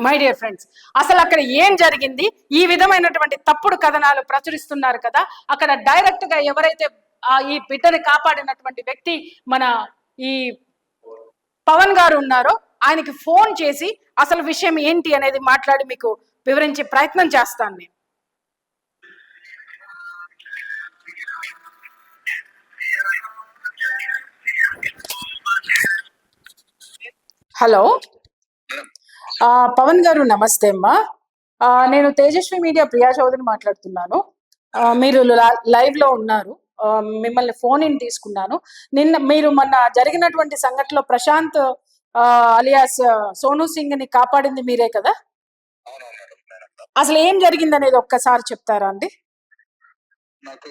My dear friends, అసలు అక్కడ ఏం జరిగింది? ఈ విధమైనటువంటి తప్పుడు కథనాలు ప్రచురిస్తున్నారు కదా. అక్కడ డైరెక్ట్ గా ఎవరైతే ఈ బిడ్డని కాపాడినటువంటి వ్యక్తి మన ఈ పవన్ గారు ఉన్నారో ఆయనకి ఫోన్ చేసి అసలు విషయం ఏంటి అనేది మాట్లాడి మీకు వివరించే ప్రయత్నం చేస్తాను నేను. హలో పవన్ గారు, నమస్తే అమ్మా. నేను తేజస్వి మీడియా ప్రియా చౌదరి మాట్లాడుతున్నాను. మీరు లైవ్ లో ఉన్నారు. మిమ్మల్ని ఫోన్ ఇన్ తీసుకున్నాను. నిన్న మీరు మొన్న జరిగినటువంటి సంఘటనలో ప్రశాంత్ అలియాస్ సోను సింగ్ ని కాపాడింది మీరే కదా? అసలు ఏం జరిగింది అనేది ఒక్కసారి చెప్తారా అండి? నాకు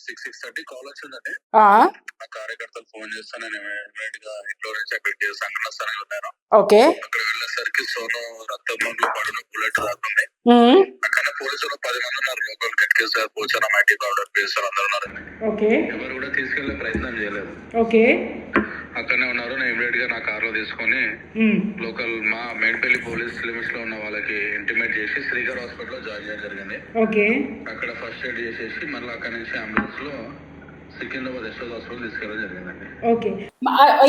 6:30 కాల్ వచ్చిందండి. నా కార్యకర్తలు ఫోన్ చేస్తాను. నేను ఇమీడియట్ గా ఇంట్లో నుంచి అక్కడికి సంఘటన స్థలానికి వెళ్ళాను. ఓకే. అక్కడ వెళ్ళేసరికి సోను రక్తం మంటలు పడిన బుల్లెట్ రాకుంది. అక్కడ పోలీసులు 10 మంది ఉన్నారు. లోకల్ గెట్ కేసారు, పోచారం, ఐటీ పౌడర్ పేసారు, అందరు ఉన్నారు. ఎవరు కూడా తీసుకెళ్లే ప్రయత్నం చేయలేదు. అక్కడనే ఉన్నారు. నేను ఇమీడియట్ గా నా కార్ లో తీసుకొని లోకల్ మా మేడ్పల్లి పోలీస్ లిమిట్స్ లో ఉన్న వాళ్ళకి ఇంటిమేట్ చేసి శ్రీకర్ హాస్పిటల్ లో జాయిన్ చేయడం జరిగింది. అక్కడ ఫస్ట్ ఎయిడ్ చేసేసి మళ్ళీ అక్కడ నుంచి అంబులెన్స్ లో సికింద్రాబాద్ యశోద హాస్పిటల్ తీసుకెళ్ళడం జరిగిందండి. ఓకే.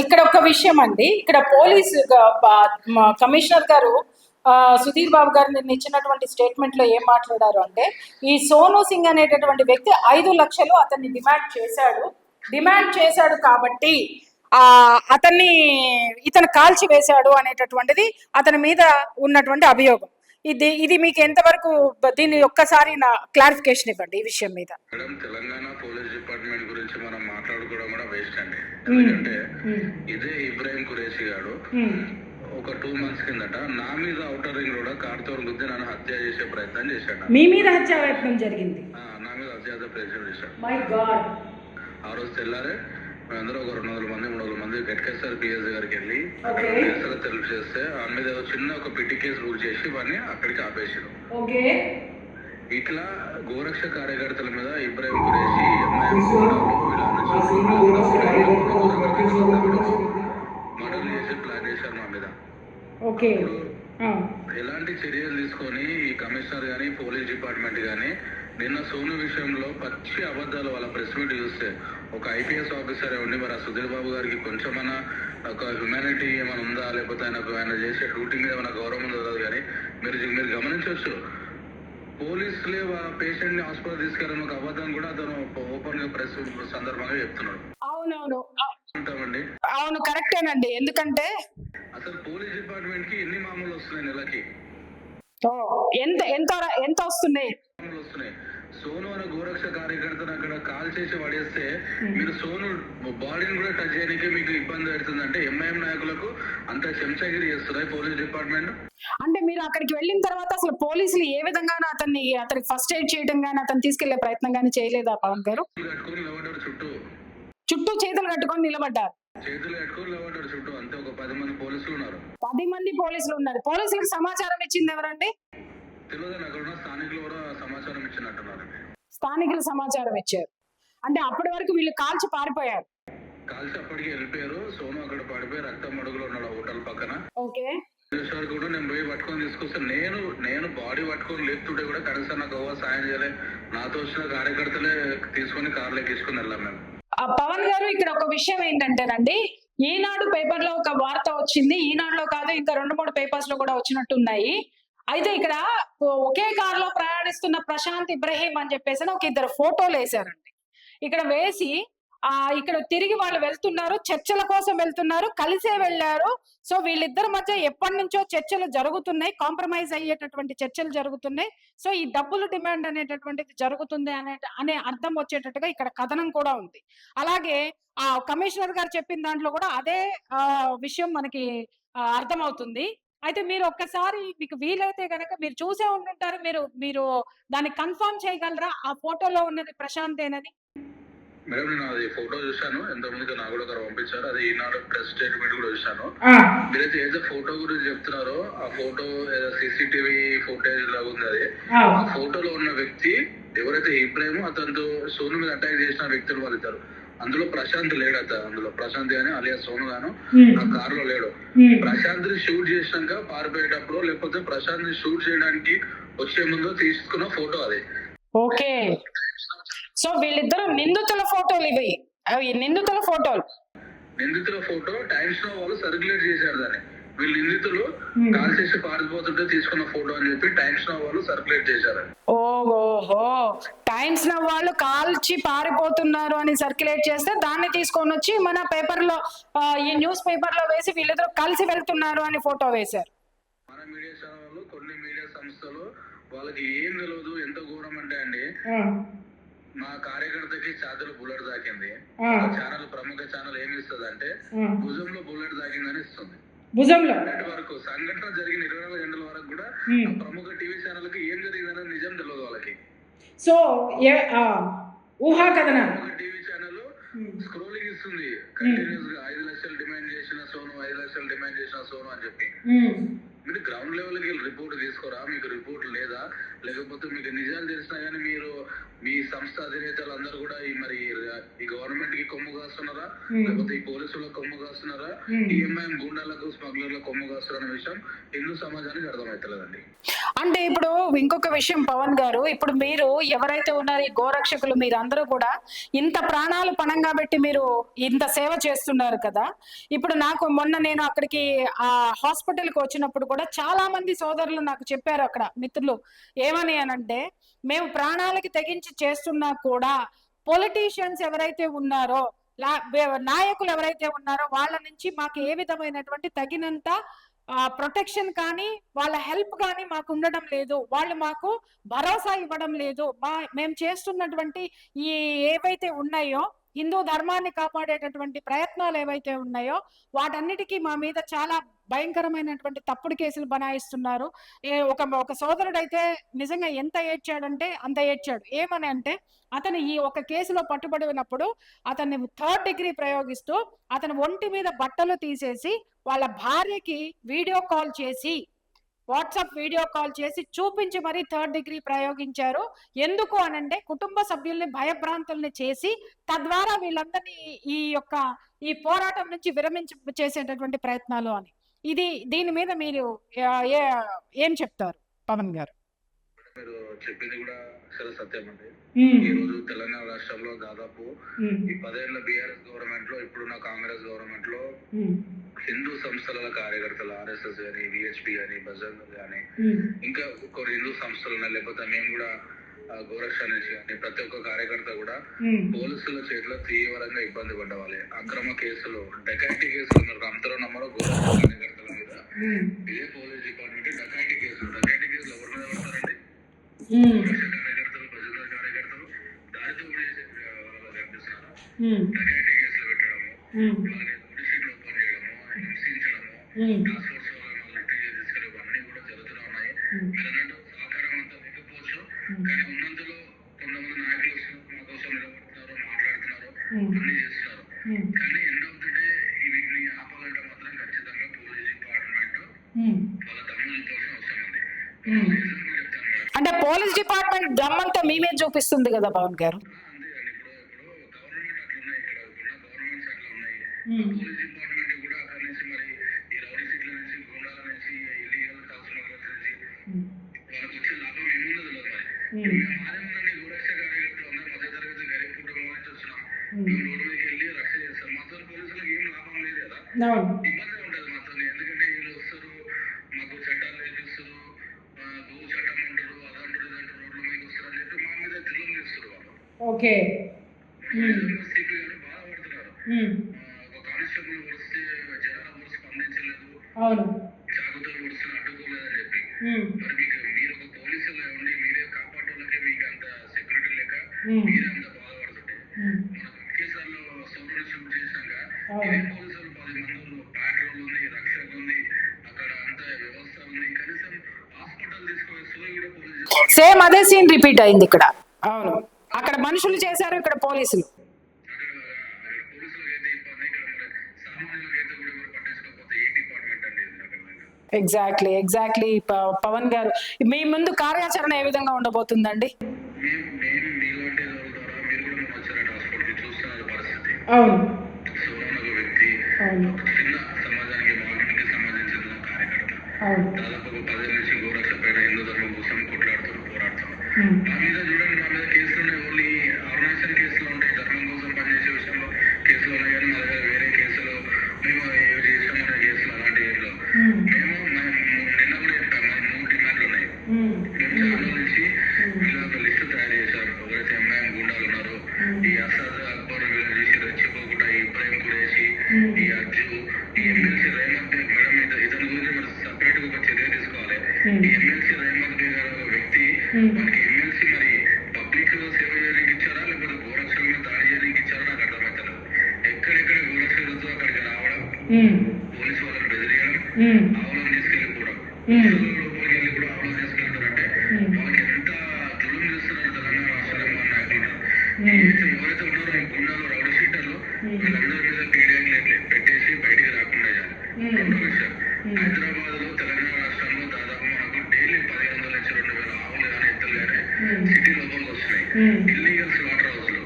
ఇక్కడ ఒక విషయం అండి, ఇక్కడ పోలీస్ కమిషనర్ గారు సుధీర్ బాబు గారు నిన్న ఇచ్చినటువంటి స్టేట్మెంట్ లో ఏం మాట్లాడారు అంటే, ఈ సోను సింగ్ అనేటటువంటి వ్యక్తి 5 లక్షలు అతన్ని డిమాండ్ చేశాడు కాబట్టి ఇతను కాల్చి వేశాడు అనేటటువంటిది అతని మీద ఉన్నటువంటి అభియోగం. ఇది మీకు ఎంతవరకు, దీన్ని ఒక్కసారి నా క్లారిఫికేషన్ ఇవ్వండి ఈ విషయం మీద. తెలంగాణ పోలీస్ డిపార్ట్మెంట్ గురించి మనం మాట్లాడుకోవడం కూడా వేస్ట్ అండి. ఎందుకంటే ఇదే ఇబ్రాహిం ఖురేషి గారు ఒక 2 months కిందట నా మీద ఔటర్ రింగ్ రోడ్ కార్తో గుద్ది నన్ను హత్య చేసే ప్రయత్నం చేశాడు. మీ మీద హత్య ప్రయత్నం జరిగింది? నా మీద హత్య ప్రయత్నం చేశాడు. My God. ఆ రోజు తెల్లారే మేమందరూ ఒక 200 మంది 300 మంది గట్కేశ్వర్ పిఎస్ గారికి వెళ్ళి తెలుపు చేస్తే ఆమె మీద చిన్న ఒక పిటి కేసు రూల్ చేసి వాడిని అక్కడికి ఆపేసారు. ఇట్లా గోరక్ష కార్యకర్తల మీద ఇబ్రాహిం ఖురేషి మర్డర్లు చేసి ప్లాన్ చేశారు మా మీద. ఎలాంటి చర్యలు తీసుకొని ఈ కమిషనర్ గానీ పోలీస్ డిపార్ట్మెంట్ గానీ నిన్న సోను విషయంలో పచ్చి అబద్ధాలు వాళ్ళ ప్రెస్ మీట్ చూస్తే ఒక ఐపీఎస్ ఆఫీసర్ ఉండి మరి ఆ సుధీర్ బాబు గారికి కొంచెమన్నా ఒక హ్యుమానిటీ ఏమైనా ఉందా, లేకపోతే ఆయన చేసే డ్యూటీ మీద ఏమైనా గౌరవం ఉందో కానీ మీరు గమనించవచ్చు. పోలీసులే పేషెంట్ ని హాస్పిటల్ తీసుకెళ్ళిన ఒక అబద్ధం కూడా అతను ఓపెన్ గా ప్రెస్ సందర్భంగా చెప్తున్నాడు. అవునండి, అవును, కరెక్టేనండి. ఎందుకంటే అసలు పోలీస్ డిపార్ట్మెంట్ కి ఎన్ని మామూలు వస్తున్నాయి నెలకి? ఎంత వస్తున్నాయి? సోను అనే గోరక్ష కార్యకర్తను అక్కడ కాల్ చేసి పడేస్తే మీరు సోను బాడీని కూడా టచ్ చేయడానికి మీకు ఇబ్బంది పెడుతుందంటే ఎంఐఎం నాయకులకు అంత చెంచాగిరి చేస్తున్నాయి పోలీస్ డిపార్ట్మెంట్. అంటే మీరు అక్కడికి వెళ్ళిన తర్వాత అసలు పోలీసులు ఏ విధంగా అతనికి ఫస్ట్ ఎయిడ్ చేయడం గానీ అతను తీసుకెళ్లే ప్రయత్నం గానీ చేయలేదా పవన్ గారు? కట్టుకొని నిలబడ్డారు, చుట్టూ చేతులు కట్టుకొని నిలబడ్డారు. చేతులు కట్టుకొని నిలబడ్డారు చుట్టూ. అంతే ఒక 10 మంది పోలీసులు ఉన్నారు. 10 మంది పోలీసులు ఉన్నారు. పోలీసులకు సమాచారం ఇచ్చింది ఎవరండి? తెలియదు. అక్కడ ఉన్న స్థానికులు కూడా సమాచారం ఇచ్చినట్టున్నారు. స్థానికులు సమాచారం ఇచ్చారు. అంటే అప్పటి వరకు వీళ్ళు కాల్చి పారిపోయారు. కాల్చి అప్పటికి వెళ్ళిపోయారు. సోను అక్కడ పడిపోయి రక్తం మడుగులో ఉన్నాడు హోటల్ పక్కన. కూడా నేను పోయి పట్టుకొని తీసుకొస్తాను. నేను బాడీ పట్టుకొని లేపుతుంటే కూడా కనీసం నాకు సాయం చేయలే. నాతో వచ్చిన కార్యకర్తలే తీసుకొని కార్లో ఎక్కించుకుని వెళ్ళాం మేము. పవన్ గారు, ఇక్కడ ఒక విషయం ఏంటంటేనండి, ఈనాడు పేపర్ లో ఒక వార్త వచ్చింది. ఈనాడులో కాదు, ఇంకా 2-3 పేపర్స్ లో కూడా వచ్చినట్టున్నాయి. అయితే ఇక్కడ ఒకే కారులో ప్రయాణిస్తున్న ప్రశాంత్ ఇబ్రహీం అని చెప్పేసి ఒక 2 ఫోటోలు వేశారండి. ఇక్కడ వేసి ఇక్కడ తిరిగి వాళ్ళు వెళ్తున్నారు, చర్చల కోసం వెళ్తున్నారు, కలిసే వెళ్ళారు. సో వీళ్ళిద్దరి మధ్య ఎప్పటి నుంచో చర్చలు జరుగుతున్నాయి, కాంప్రమైజ్ అయ్యేటటువంటి చర్చలు జరుగుతున్నాయి. సో ఈ డబ్బులు డిమాండ్ అనేటటువంటిది జరుగుతుంది అనే అర్థం వచ్చేటట్టుగా ఇక్కడ కథనం కూడా ఉంది. అలాగే కమిషనర్ గారు చెప్పిన దాంట్లో కూడా అదే విషయం మనకి అర్థమవుతుంది. అయితే మీరు ఒక్కసారి మీకు వీలైతే గనక మీరు చూసే ఉంటుంటారు, మీరు దాన్ని కన్ఫర్మ్ చేయగలరా ఆ ఫోటోలో ఉన్నది ప్రశాంత్ ఏనని? మేడం, నేను అది ఫోటో చూసాను. ఎంతమందికి నాకు కూడా పంపించారు. అది ఈనాడు ప్రెస్ స్టేట్మెంట్ కూడా చూసాను. మీరైతే ఏదో ఫోటో గురించి చెప్తున్నారో ఆ ఫోటో ఏదో సీసీటీవీ ఫోటేజ్ లాగా ఉంది. అది ఆ ఫోటోలో ఉన్న వ్యక్తి ఎవరైతే ఇబ్రాహిం అతనితో సోను మీద అటాక్ చేసిన వ్యక్తులు వాళ్ళిద్దరు అందులో ప్రశాంత్ లేడట, అందులో ప్రశాంత్ గాని అలియా సోను గాను ఆ కార్ లో లేడు. ప్రశాంత్ ని షూట్ చేసినాక పారిపోయేటప్పుడు లేకపోతే ప్రశాంత్ ని షూట్ చేయడానికి వచ్చే ముందు తీసుకున్న ఫోటో అది. ఓకే, సో వీళ్ళిద్దరు నిందితుల ఫోటోలు ఇవి, అవి నిందితుల ఫోటోలు. నిందితుల ఫోటో టైమ్స్ నౌ వాళ్ళు సర్క్యులేట్ చేశారు దాన్ని. వీళ్ళు నిందితులు కాల్ చేసి పారిపోతుంటే తీసుకున్న ఫోటో అని చెప్పి టైమ్స్ నౌ వాళ్ళు సర్క్యులేట్ చేశారు. ఓహో, టైమ్స్ నౌ వాళ్ళు కాల్చి పారిపోతున్నారు అని సర్క్యులేట్ చేస్తే దాన్ని తీసుకొని వచ్చి మన పేపర్ లో, ఈ న్యూస్ పేపర్ లో వేసి వీళ్ళిద్దరు కలిసి వెళ్తున్నారు అని ఫోటో వేశారు. మన మీడియా ఛానల్, కొన్ని మీడియా సంస్థలు వాళ్ళకి ఏం తెలియదు. ఎంత ఘోరం అంటే అండి, మా కార్యకర్తకి ఛాతీలో బుల్లెట్ తాకింది. ఛానల్, ప్రముఖ ఛానల్ ఏమి ఇస్తుంది అంటే భుజంలో బుల్లెట్ తాకిందని ఇస్తుంది. భుజంలో వరకు సంఘటన జరిగిన 24 గంటల వరకు కూడా ప్రముఖ టీవీ ఛానల్ కి ఏం జరిగిందనే నిజం తెలియదు వాళ్ళకి. సో ఊహా కథన టీవీ ఛానల్ స్క్రోలింగ్ ఇస్తుంది కంటిన్యూస్ గా 5 లక్షలు డిమాండ్ చేసిన సోను, 5 లక్షలు డిమాండ్ చేసిన సోను అని చెప్పి. మీరు గ్రౌండ్ లెవెల్ కి రిపోర్ట్ తీసుకోరా? మీకు రిపోర్ట్ లేదా? లేకపోతే మీకు నిజాలు తెలిసినా కానీ మీరు మీ సంస్థ అధినేతలు అందరూ కూడా ఈ గవర్నమెంట్ కి కొమ్ము కాస్తున్నారా, లేకపోతే ఈ పోలీసులకు కొమ్ము కాస్తున్నారా, ఈఎంఐఎం గుండాలకు స్మగ్లర్లకు కొమ్ము కాస్తున్నారా అనే విషయం హిందూ సమాజానికి అర్థమవుతలేదండి. అంటే ఇప్పుడు ఇంకొక విషయం పవన్ గారు, ఇప్పుడు మీరు ఎవరైతే ఉన్నారో ఈ గోరక్షకులు, మీరు అందరూ కూడా ఇంత ప్రాణాలు పణంగా పెట్టి మీరు ఇంత సేవ చేస్తున్నారు కదా. ఇప్పుడు నాకు మొన్న నేను అక్కడికి ఆ హాస్పిటల్కి వచ్చినప్పుడు కూడా చాలా మంది సోదరులు నాకు చెప్పారు, అక్కడ మిత్రులు ఏమని అనంటే, మేము ప్రాణాలకి తెగించి చేస్తున్నా కూడా పొలిటీషియన్స్ ఎవరైతే ఉన్నారో, నాయకులు ఎవరైతే ఉన్నారో వాళ్ళ నుంచి మాకు ఏ విధమైనటువంటి తగినంత ప్రొటెక్షన్ కానీ వాళ్ళ హెల్ప్ కానీ మాకు ఉండడం లేదు, వాళ్ళు మాకు భరోసా ఇవ్వడం లేదు. మేము చేస్తున్నటువంటి ఈ ఏవైతే ఉన్నాయో హిందూ ధర్మాన్ని కాపాడేటటువంటి ప్రయత్నాలు ఏవైతే ఉన్నాయో వాటన్నిటికీ మా మీద చాలా భయంకరమైనటువంటి తప్పుడు కేసులు బనాయిస్తున్నారు. ఒక సోదరుడు అయితే నిజంగా ఎంత ఏడ్చాడంటే అంత ఏడ్చాడు. ఏమని అంటే, అతను ఈ ఒక కేసులో పట్టుబడినప్పుడు అతన్ని 3rd డిగ్రీ ప్రయోగిస్తూ అతను ఒంటి మీద బట్టలు తీసేసి వాళ్ళ భార్యకి వీడియో కాల్ చేసి, వాట్సాప్ వీడియో కాల్ చేసి చూపించి మరీ 3rd డిగ్రీ ప్రయోగించారు. ఎందుకు అనంటే కుటుంబ సభ్యుల్ని భయభ్రాంతుల్ని చేసి తద్వారా వీళ్ళందరినీ ఈ పోరాటం నుంచి చేసేటటువంటి ప్రయత్నాలు అని. దీని మీద మీరు ఏం చెప్తారు పవన్ గారు? మీరు చెప్పింది కూడా అసలు సత్యం అండి. ఈ రోజు తెలంగాణ రాష్ట్రంలో దాదాపు ఈ 10 ఏళ్ల బీఆర్ఎస్ గవర్నమెంట్ లో, ఇప్పుడున్న కాంగ్రెస్ గవర్నమెంట్ లో హిందూ సంస్థల కార్యకర్తలు, ఆర్ఎస్ఎస్ గాని, విహెచ్పి గాని, బజరంగ్ గాని, ఇంకా కొన్ని హిందూ సంస్థలు, లేకపోతే మేము కూడా గోరక్ష నుంచి కానీ ప్రతి ఒక్క కార్యకర్త కూడా పోలీసుల చేతిలో తీవ్రంగా ఇబ్బంది పడ్డవాలి. అక్రమ కేసులు, డకాయిటీ కేసులు, మీరు అందరూ నమ్మరు, గోరక్ష కార్యకర్తల మీద ఇదే పోలీస్ డిపార్ట్మెంట్ డకాయిటీ కేసులు ఎవరి మీద పడతారండి? కార్యకర్తలు, ప్రజల కార్యకర్తలు దారితో కనిపిస్తున్నారు. డకాయిటీ కేసులు పెట్టడము, వాళ్ళని పోలీసులు ఓపెన్ చేయడము, హింసించడము, టాస్క్ ఫోర్స్ తీసుకెళ్ళి అన్ని కూడా జరుగుతూ ఉన్నాయి. మీరు అన్నట్టు సహకారం అంతా ఇవ్వకపోవచ్చు, కానీ ఉన్నంతలో కొంతమంది నాయకులు మా కోసం నిలబడుతున్నారు, మాట్లాడుతున్నారు, అన్ని చేస్తున్నారు. కానీ ఎండ్ ఆఫ్ ది డే వీటిని ఆపాలంటే మాత్రం ఖచ్చితంగా పోలీస్ డిపార్ట్మెంట్ వాళ్ళ దమ్ము చూపాల్సిన అవసరం ఉంది. అంటే పోలీస్ డిపార్ట్మెంట్ దమ్మంతా మీ మీద చూపిస్తుంది కదా పవన్ గారు. అంతేగాని ఇప్పుడు గవర్నమెంట్ అట్లున్నాయి, ఇక్కడ ఉన్న గవర్నమెంట్స్ అట్లా ఉన్నాయి. పోలీస్ డిపార్ట్మెంట్ కూడా అక్కడి నుంచి మరి ఈ రౌడీ సీట్ల నుంచి, గుండాల నుంచి, ఇల్లీగల్ కాల్స్మగ్లర్స్ నుంచి వాళ్ళకి వచ్చే లాభం ఏముందో తెలియదు. మరి మేము ఆదేముందని గోరక్ష కార్యకర్తలు అందరూ మధ్యతరగతి గరీబ్ కుటుంబం నుంచి వచ్చినాం. మేము రోడ్డు మీదకి వెళ్ళి రక్ష చేస్తాం. మాతో పోలీసులకు ఏం లాభం లేదు కదా, ఇబ్బంది ఉంటుంది మాతో. ఎందుకంటే వీళ్ళు వస్తారు, మాకు చట్టాలు నేర్పిస్తారు, భూ చట్టం అంటారు, అదంటారు, ఇదంటారు, రోడ్ల మీదకి వస్తారు అని చెప్పి మా మీద దిల్లం చేస్తారు వాళ్ళు. ఓకే, సిపి గారు బాధపడుతున్నారు. ఒక కానిస్టేబుల్ వస్తే జనాల కూడా స్పందించలేదు, చాకుతో వస్తున్న అడ్డుకోలేదని చెప్పి. మరి మీరు ఒక పోలీసులు ఉండి మీరే కాపాడోళ్ళకే మీకు అంత సెక్యూరిటీ లేక మీరే అంత బాధపడుతుంటే, మన కేసార్లో సౌరుని షూట్ చేసినాక ఇదే పోలీసులు 10 మంది ప్యాట్రోల్ ఉంది, రక్షక ఉంది, అక్కడ అంత వ్యవస్థ ఉంది, కనీసం హాస్పిటల్ తీసుకునే సోయి కూడా పోలీసు. సేమ్ అదే సీన్ రిపీట్ అయింది ఇక్కడ. అవును, అక్కడ మనుషులు చేశారు, ఇక్కడ పోలీసులు. ఎగ్జాక్ట్లీ పవన్ గారు, మీ ముందు కార్యాచరణ ఏ విధంగా ఉండబోతుందండి? మేము మీలాంటి ద్వారా మీరు కూడా వచ్చారండి హాస్పిటల్కి, చూస్తున్నారు పరిస్థితి. అవును. సోనం ఒక వ్యక్తి, ఒక చిన్న సమాజానికి మార్కెట్కి సంబంధించిన కార్యకర్త. దాదాపు ఒక 10 నుంచి గోరక్ష పైన హిందూ ధర్మం కోసం కొట్లాడుతున్నారు, పోరాడుతున్నారు. మా మీద చూడండి, మా మీద కేసులు ఉన్నాయి. ఓన్లీ ఆర్గనైజేషన్ కేసులు ఉంటాయి. ధర్మం కోసం పనిచేసే విషయంలో కేసులు ఉన్నాయి, కానీ మా దగ్గర వేరే కేసులు మేము ఏవి చేసామనే కేసులు అలాంటి ఏళ్ళు మేము నిన్న కూడా చెప్తాం. మా 3 డిమాండ్లు ఉన్నాయి. మేము చాలా నుంచి వీళ్ళు ఒక లిస్టు తయారు చేశారు. ఎవరైతే ఎంఐఎం గుండాలు ఉన్నారో, ఈ అసాద్ అక్బర్ వీళ్ళని చూసి రెచ్చిపోకుండా ఇబ్రాహిం కురేషి, ఈ అజ్జు, ఈ ఎమ్మెల్సీ రేవంత్ మేడం ఇతని గురించి మరి సపరేట్ గా ఒక చర్య తీసుకోవాలి. ఈ ఎమ్మెల్సీ రేవంత్ బే గారు ఒక వ్యక్తి, మనకి ఎమ్మెల్సీ మరి పబ్లిక్ సేవ చేయడానికి ఇచ్చారా లేకపోతే గోరక్షల మీద దాడి చేయడానికి ఇచ్చారా నాకు అర్థమవుతలేదు. ఎక్కడెక్కడ గోరక్షలతో అక్కడికి రావడం, పోలీసు వాళ్ళని బెదిరియడం, ఆవులను తీసుకెళ్ళిపోవడం, లోపలికి వెళ్ళి కూడా ఆవులను తీసుకెళ్తారంటే వాళ్ళకి ఎంత జులుం చేస్తున్నారు తెలంగాణ రాష్ట్రంలో మన నాయకులు. ఎవరైతే ఉన్నారో ఈ గుండాలు, రౌడీ షీటర్లు, వీళ్ళందరి మీద పీడియాకి పెట్టేసి బయటికి రాకుండా చేయాలి. రెండో విషయం, హైదరాబాద్ లో తెలంగాణ రాష్ట్రంలో దాదాపు మనకు డైలీ 1500 నుంచి 2000 ఆవులు కానీ ఎత్తులు కానీ సిటీ లోపలికి వస్తున్నాయి. ఇల్లీగల్ స్లాటర్ హౌస్ లో,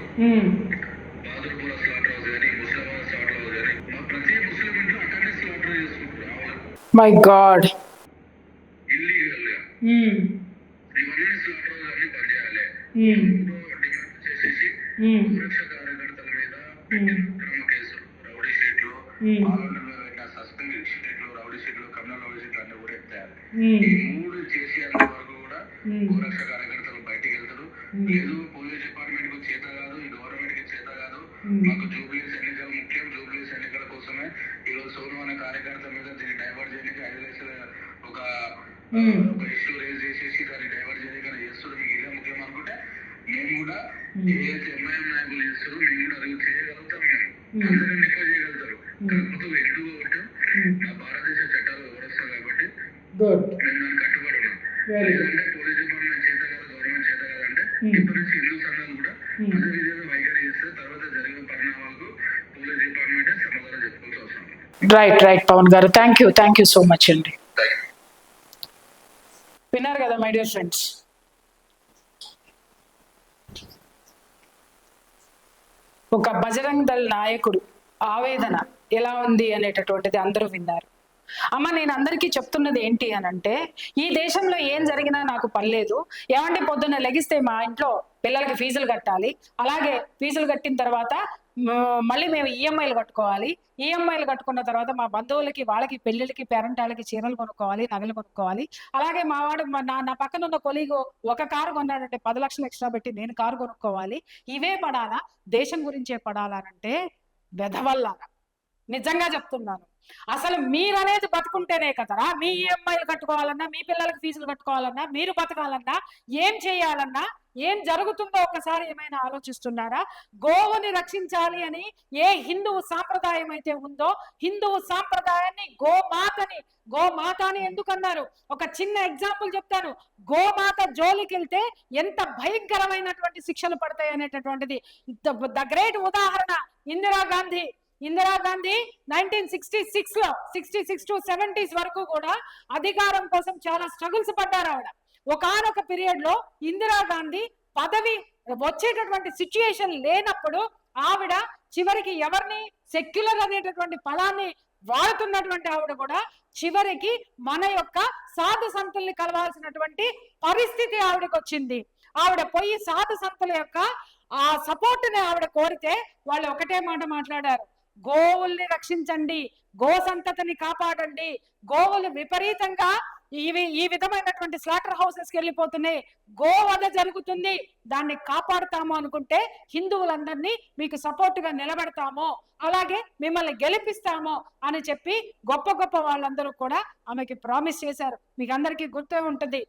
బహదూర్పుర స్లాటర్ హౌస్ కానీ, ముస్లిమాబాద్ స్లాటర్ హౌస్ కానీ, మా ప్రతి ముస్లిం ఇంట్లో అక్కడనే స్లాటర్ చేసుకుంటారు ఆవులు. మై గాడ్, ఇల్లీగల్ గా ఇవన్నీ స్లాటర్ హౌస్ అన్ని బంద్ చేయాలి. డిమాండ్ చేసేసి సురక్ష కార్యకర్తల మీద పెట్టిన అక్రమ కేసులు, రౌడీ షీట్లు, ఆలయంలో పెట్టిన సస్పెండ్ షీట్లు, రౌడీ షీట్లు, కమ్యూనల్ రౌడీ షీట్లు అన్ని కూడా ఎత్తారు. ఈ 3 చేసేంత వరకు కూడా గోరక్ష కార్యకర్తలు బయటికి వెళ్తారు. లేదు పోలీస్ డిపార్ట్మెంట్ కు చేత కాదు, ఈ గవర్నమెంట్ కి చేత కాదు, మాకు జూబ్లీస్ ఎన్నికలు ముఖ్యం, జూబ్లీస్ ఎన్నికల కోసమే ఈ రోజు సోను అనే కార్యకర్త మీద దీన్ని డైవర్ట్ చేయడానికి 5 లక్షల ఒక ఇష్యూ రేజ్ చేసేసి దాన్ని డైవర్ట్ చేయడానికి చేస్తారు. మీకు ఇదే ముఖ్యం అనుకుంటే మేము కూడా ఏదైతే ఎంఐఎం నాయకులు చేస్తారో మేము కూడా అది చేయగలుగుతాం. మేము అందరినీ ఎక్కువ చేయగలుగుతారు. కాకపోతే ఎందుకు ఒకటం నా భారతదేశ చట్టాలు వివరిస్తాం కాబట్టి మేము దాన్ని కట్టుబడి ఉన్నాం. లేదంటే పోలీస్ డిపార్ట్మెంట్ చేత కాదు, గవర్నమెంట్ చేత కాదంటే ఇప్పటి నుంచి హిందూ సంఘాలు కూడా అదే విధంగా వైఖరి చేస్తే తర్వాత జరిగిన పరిణామాలకు పోలీస్ డిపార్ట్మెంటే సమాధానం చెప్పుకోవాల్సి అవసరం. రైట్ పవన్ గారు, థ్యాంక్ యూ సో మచ్ అండి. విన్నారు కదా మై డియర్ ఫ్రెండ్స్, ఒక బజరంగ్ దళ్ నాయకుడు ఆవేదన ఎలా ఉంది అనేటటువంటిది అందరూ విన్నారు. అమ్మ, నేను అందరికీ చెప్తున్నది ఏంటి అని అంటే, ఈ దేశంలో ఏం జరిగినా నాకు పర్లేదు. ఏమంటే పొద్దున్న లెగిస్తే మా ఇంట్లో పిల్లలకి ఫీజులు కట్టాలి, అలాగే ఫీజులు కట్టిన తర్వాత మళ్ళీ మేము ఈఎంఐలు కట్టుకోవాలి, ఈఎంఐలు కట్టుకున్న తర్వాత మా బంధువులకి వాళ్ళకి పెళ్లిళ్ళకి పేరెంటాలకి చీరలు కొనుక్కోవాలి, నగలు కొనుక్కోవాలి. అలాగే మా వాడు నా పక్కన ఉన్న కొలీగు ఒక కారు కొన్నాడంటే 10 లక్షలు ఎక్స్ట్రా పెట్టి నేను కారు కొనుక్కోవాలి. ఇవే పడాలా? దేశం గురించే పడాలనంటే వెధవల్లాగా నిజంగా చెప్తున్నాను. అసలు మీరనేది బతుకుంటేనే కదరా, మీ ఈఎంఐలు కట్టుకోవాలన్నా, మీ పిల్లలకి ఫీజులు కట్టుకోవాలన్నా, మీరు బతకాలన్నా, ఏం చేయాలన్నా, ఏం జరుగుతుందో ఒకసారి ఏమైనా ఆలోచిస్తున్నారా? గోవుని రక్షించాలి అని ఏ హిందువు సాంప్రదాయం అయితే ఉందో, హిందువు సాంప్రదాయాన్ని గోమాత అని ఎందుకన్నారు? ఒక చిన్న ఎగ్జాంపుల్ చెప్తాను. గోమాత జోలికి వెళ్తే ఎంత భయంకరమైనటువంటి శిక్షలు పడతాయి అనేటటువంటిది ద గ్రేట్ ఉదాహరణ ఇందిరాగాంధీ 1966 లో 66 to 70s వరకు కూడా అధికారం కోసం చాలా స్ట్రగుల్స్ పడ్డారు ఆవిడ. ఒకానొక పీరియడ్ లో ఇందిరాగాంధీ పదవి వచ్చేటటువంటి సిచ్యుయేషన్ లేనప్పుడు ఆవిడ చివరికి ఎవరిని, సెక్యులర్ అనేటటువంటి పదాన్ని వాడుతున్నటువంటి ఆవిడ కూడా చివరికి మన యొక్క సాధు సంతుల్ని కలవాల్సినటువంటి పరిస్థితి ఆవిడకి వచ్చింది. ఆవిడ పోయి సాధు సంతుల యొక్క ఆ సపోర్ట్ ని ఆవిడ కోరితే వాళ్ళు ఒకటే మాట మాట్లాడారు: గోవుల్ని రక్షించండి, గో సంతతిని కాపాడండి, గోవులు విపరీతంగా ఈ విధమైనటువంటి స్లాటర్ హౌసెస్ కి వెళ్ళిపోతున్నాయి, గోవధ జరుగుతుంది, దాన్ని కాపాడుతాము అనుకుంటే హిందువులందరినీ మీకు సపోర్ట్ గా నిలబెడతాము, అలాగే మిమ్మల్ని గెలిపిస్తాము అని చెప్పి గొప్ప వాళ్ళందరూ కూడా ఆమెకి ప్రామిస్ చేశారు. మీకు అందరికీ గుర్తే ఉంటుంది,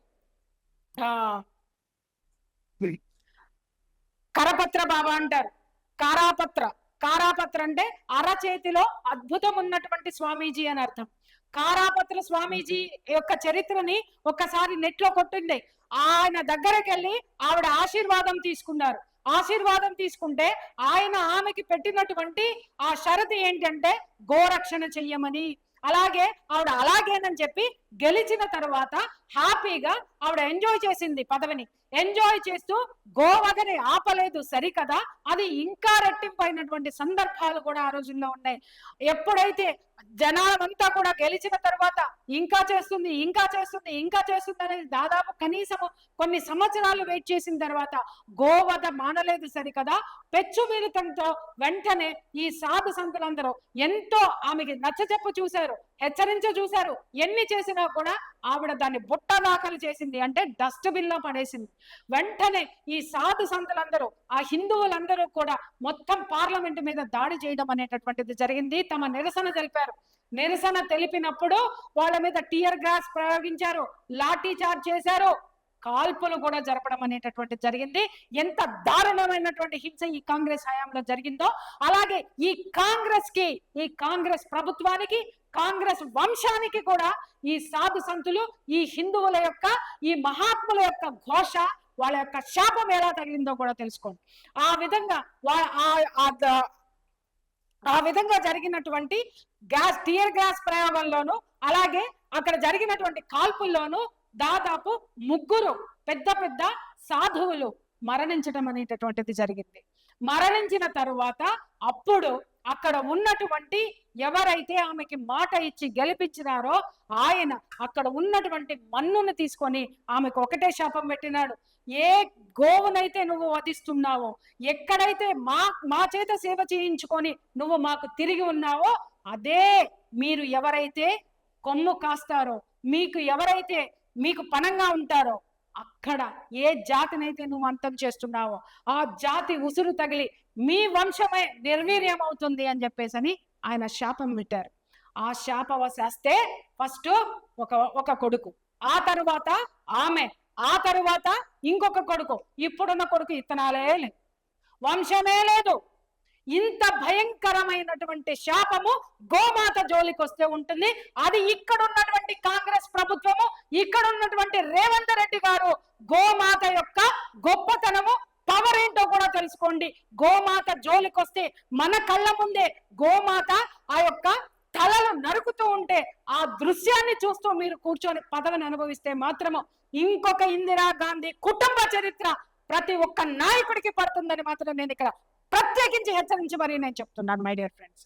కరపత్ర బాబా అంటారు. కారాపత్ర అంటే అరచేతిలో అద్భుతం ఉన్నటువంటి స్వామీజీ అని అర్థం. కారాపత్ర స్వామీజీ యొక్క చరిత్రని ఒక్కసారి నెట్ లో కొట్టింది. ఆయన దగ్గరికి వెళ్ళి ఆవిడ ఆశీర్వాదం తీసుకున్నారు. ఆశీర్వాదం తీసుకుంటే ఆయన ఆమెకి పెట్టినటువంటి ఆ షరతు ఏంటంటే గోరక్షణ చెయ్యమని. అలాగే ఆవిడ అలాగేనని చెప్పి గెలిచిన తర్వాత హ్యాపీగా ఆవిడ ఎంజాయ్ చేసింది పదవిని. ఎంజాయ్ చేస్తూ గోవధని ఆపలేదు సరికదా, అది ఇంకా రెట్టింపైనటువంటి సందర్భాలు కూడా ఆ రోజుల్లో ఉన్నాయి. ఎప్పుడైతే జనాలంతా కూడా గెలిచిన తర్వాత ఇంకా చేస్తుంది ఇంకా చేస్తుంది ఇంకా చేస్తుంది అనేది దాదాపు కనీసము కొన్ని సంవత్సరాలు వెయిట్ చేసిన తర్వాత గోవధ మానలేదు సరికదా, పెచ్చుమీరితంతో వెంటనే ఈ సాధు సంతులందరూ ఎంతో ఆమెకి నచ్చచెప్పు చూశారు, హెచ్చరించ చూశారు. ఎన్ని చేసినా కూడా ఆవిడ దాన్ని బుట్ట దాఖలు చేసింది, అంటే డస్ట్బిన్ లో పడేసింది. వెంటనే ఈ సాధు సంతులందరూ, ఆ హిందువులందరూ కూడా మొత్తం పార్లమెంట్ మీద దాడి చేయడం అనేటటువంటిది జరిగింది. తమ నిరసన తెలిపారు. నిరసన తెలిపినప్పుడు వాళ్ళ మీద టియర్ గ్యాస్ ప్రయోగించారు, లాఠీ చార్జ్ చేశారు, కాల్పులు కూడా జరపడం అనేటటువంటి జరిగింది. ఎంత దారుణమైనటువంటి హింస ఈ కాంగ్రెస్ హయాంలో జరిగిందో, అలాగే ఈ కాంగ్రెస్ ప్రభుత్వానికి, కాంగ్రెస్ వంశానికి కూడా ఈ సాధు సంతులు, ఈ హిందువుల యొక్క, ఈ మహాత్ముల యొక్క ఘోష, వాళ్ళ యొక్క శాపం ఎలా తగిలిందో కూడా తెలుసుకోండి. ఆ విధంగా జరిగినటువంటి టియర్ గ్యాస్ ప్రయోగంలోను, అలాగే అక్కడ జరిగినటువంటి కాల్పుల్లోనూ దాదాపు 3 పెద్ద పెద్ద సాధువులు మరణించడం అనేటటువంటిది జరిగింది. మరణించిన తరువాత అప్పుడు అక్కడ ఉన్నటువంటి ఎవరైతే ఆమెకి మాట ఇచ్చి గెలిపించినారో ఆయన అక్కడ ఉన్నటువంటి మన్నును తీసుకొని ఆమెకు ఒకటే శాపం పెట్టినాడు. ఏ గోవునైతే నువ్వు వధిస్తున్నావో, ఎక్కడైతే మా చేత సేవ చేయించుకొని నువ్వు మాకు తిరిగి ఉన్నావో, అదే మీరు ఎవరైతే కొమ్ము కాస్తారో, ఎవరైతే మీకు పనంగా ఉంటారో, అక్కడ ఏ జాతినైతే నువ్వు అంతం చేస్తున్నావో ఆ జాతి ఉసురు తగిలి మీ వంశమే నిర్వీర్యం అవుతుంది అని చెప్పేసి ఆయన శాపం పెట్టారు. ఆ శాపవశాస్తే ఫస్ట్ ఒక కొడుకు, ఆ తరువాత ఆమె, ఆ తరువాత ఇంకొక కొడుకు. ఇప్పుడున్న కొడుకు ఇత్తనాలే లేదు, వంశమే లేదు. ఇంత భయంకరమైనటువంటి శాపము గోమాత జోలికి వస్తే ఉంటుంది. అది ఇక్కడ ఉన్నటువంటి కాంగ్రెస్ ప్రభుత్వము, ఇక్కడ ఉన్నటువంటి రేవంత్ రెడ్డి గారు గోమాత యొక్క గొప్పతనము, పవర్ ఏంటో కూడా తెలుసుకోండి. గోమాత జోలికి వస్తే మన కళ్ళ ముందే గోమాత ఆ యొక్క తలలు నరుకుతూ ఉంటే ఆ దృశ్యాన్ని చూస్తూ మీరు కూర్చొని పదవిని అనుభవిస్తే మాత్రము ఇంకొక ఇందిరాగాంధీ కుటుంబ చరిత్ర ప్రతి ఒక్క నాయకుడికి పడుతుందని మాత్రం నేను ఇక్కడ ప్రత్యేకించి హెచ్చరించి మరీ నేను చెప్తున్నాను మై డియర్ ఫ్రెండ్స్.